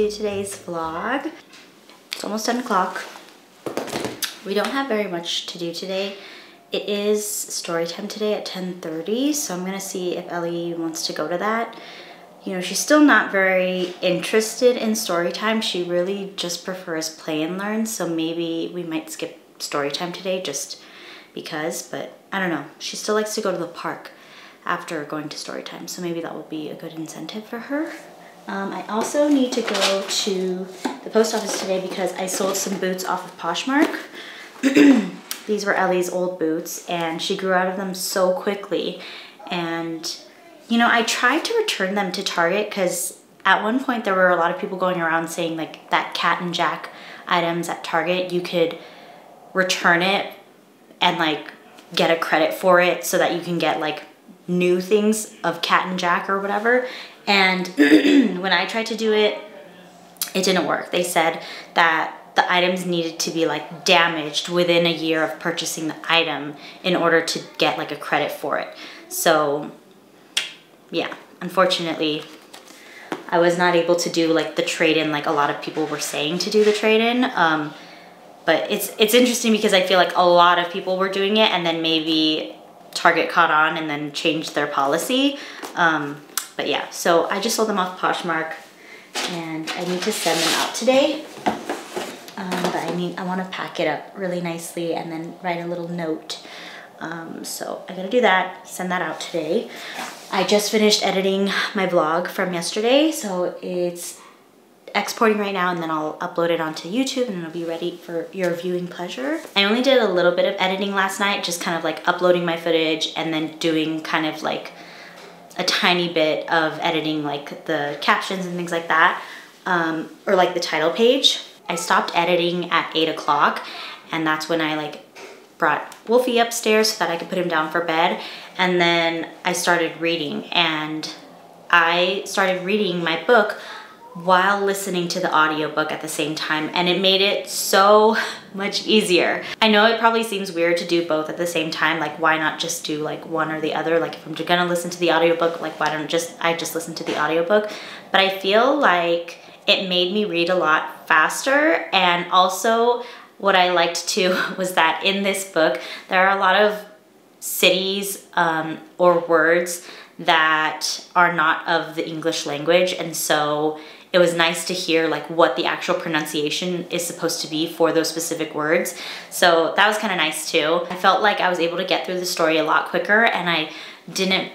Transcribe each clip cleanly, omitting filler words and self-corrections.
to today's vlog. It's almost 10 o'clock. We don't have very much to do today. It is story time today at 10:30, so I'm gonna see if Ellie wants to go to that. You know, she's still not very interested in story time. She really just prefers play and learn, so maybe we might skip story time today just because, but I don't know. She still likes to go to the park after going to story time, so maybe that will be a good incentive for her. I also need to go to the post office today because I sold some boots off of Poshmark. These were Ellie's old boots and she grew out of them so quickly. And you know, I tried to return them to Target because at one point there were a lot of people going around saying like that Cat and Jack items at Target, you could return it and like get a credit for it so that you can get like new things of Cat and Jack or whatever. And when I tried to do it, it didn't work. They said that the items needed to be like damaged within a year of purchasing the item in order to get like a credit for it. So yeah, unfortunately, I was not able to do like the trade-in like a lot of people were saying to do the trade-in. But it's interesting because I feel like a lot of people were doing it and then maybe Target caught on and then changed their policy. But yeah, so I just sold them off Poshmark and I need to send them out today. But I want to pack it up really nicely and then write a little note. So I gotta do that, send that out today. I just finished editing my vlog from yesterday, so it's exporting right now and then I'll upload it onto YouTube and it'll be ready for your viewing pleasure. I only did a little bit of editing last night, just kind of like uploading my footage and then doing kind of like a tiny bit of editing like the captions and things like that, or like the title page. I stopped editing at 8 o'clock and that's when I like brought Wolfie upstairs so that I could put him down for bed, and then I started reading, and I started reading my book while listening to the audiobook at the same time, and it made it so much easier. I know it probably seems weird to do both at the same time, like why not just do like one or the other? Like if I'm gonna listen to the audiobook, like why don't I just listen to the audiobook? But I feel like it made me read a lot faster, and also what I liked too was that in this book there are a lot of cities or words that are not of the English language, and so it was nice to hear like what the actual pronunciation is supposed to be for those specific words. So that was kind of nice too. I felt like I was able to get through the story a lot quicker and I didn't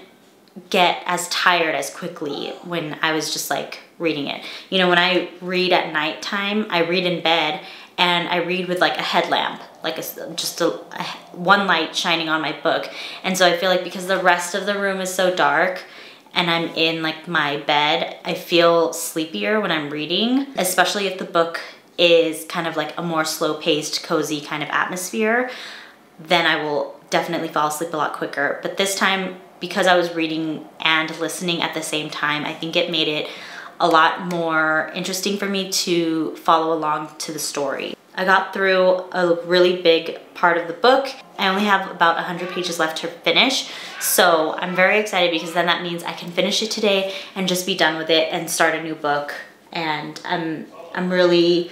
get as tired as quickly when I was just like reading it. You know, when I read at nighttime, I read in bed and I read with like a headlamp, like just one light shining on my book. And so I feel like because the rest of the room is so dark and I'm in like my bed, I feel sleepier when I'm reading, especially if the book is kind of like a more slow-paced, cozy kind of atmosphere, then I will definitely fall asleep a lot quicker. But this time, because I was reading and listening at the same time, I think it made it a lot more interesting for me to follow along to the story. I got through a really big part of the book. I only have about 100 pages left to finish, so I'm very excited because then that means I can finish it today and just be done with it and start a new book. And I'm really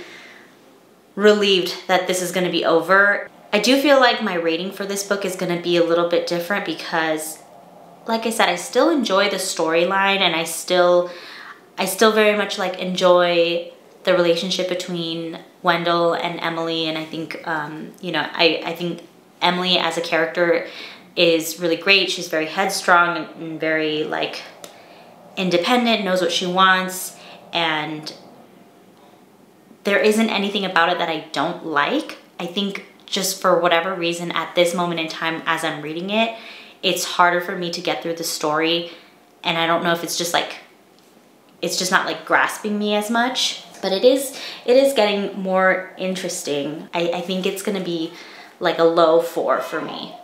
relieved that this is gonna be over. I do feel like my rating for this book is gonna be a little bit different because, like I said, I still enjoy the storyline and I still very much like enjoy the relationship between Wendell and Emily, and I think you know, I think Emily as a character is really great. She's very headstrong and very like independent, knows what she wants, and there isn't anything about it that I don't like. I think just for whatever reason at this moment in time as I'm reading it, it's harder for me to get through the story, and I don't know if it's just like, it's just not like grasping me as much, but it is getting more interesting. I think it's gonna be like a low 4 for me.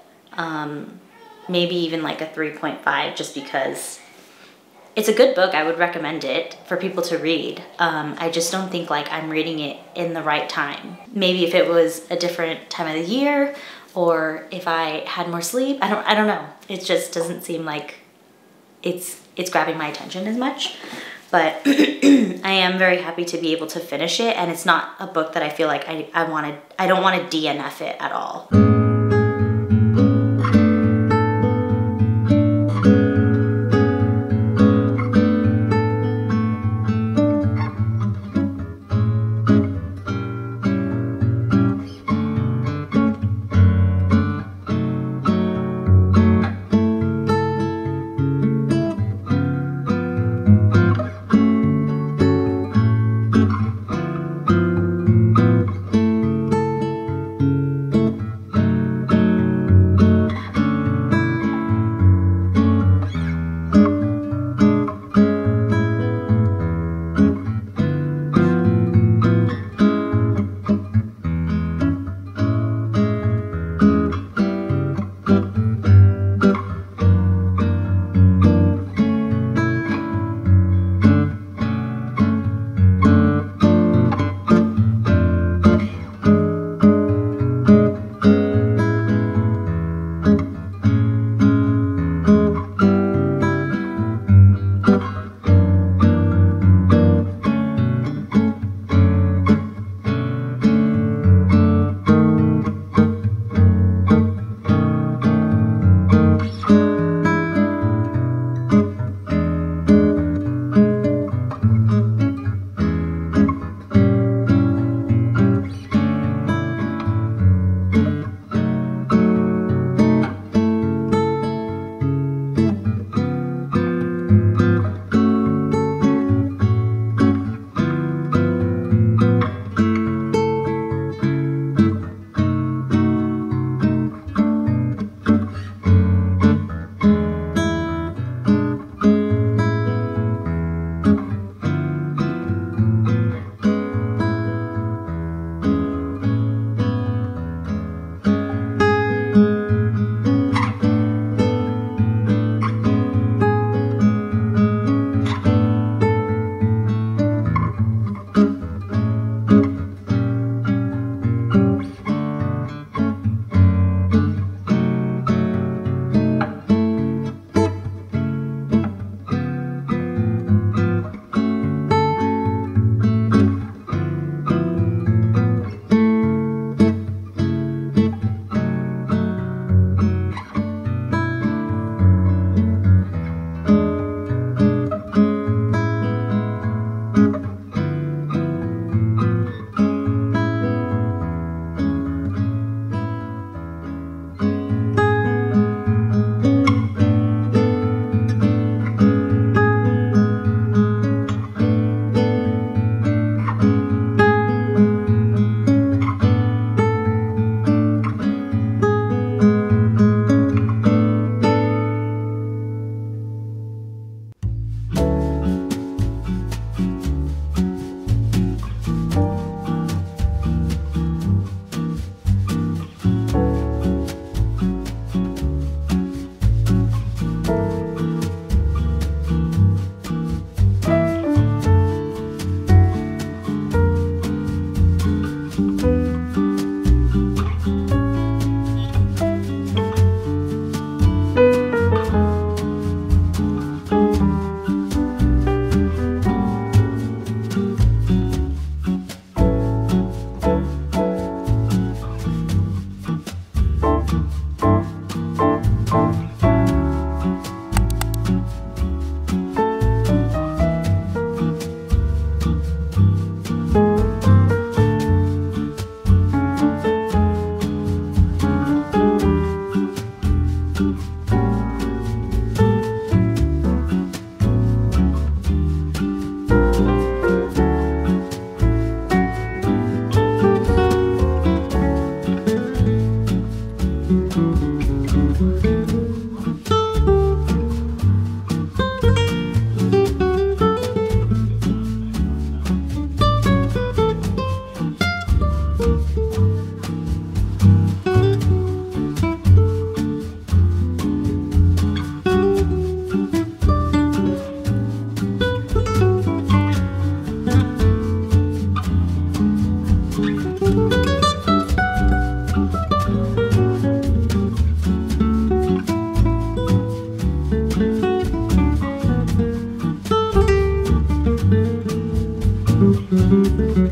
Maybe even like a 3.5 just because it's a good book. I would recommend it for people to read. I just don't think like I'm reading it in the right time. Maybe if it was a different time of the year or if I had more sleep, I don't know. It just doesn't seem like it's grabbing my attention as much. but I am very happy to be able to finish it, and it's not a book that I feel like I don't want to DNF it at all.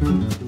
Bye.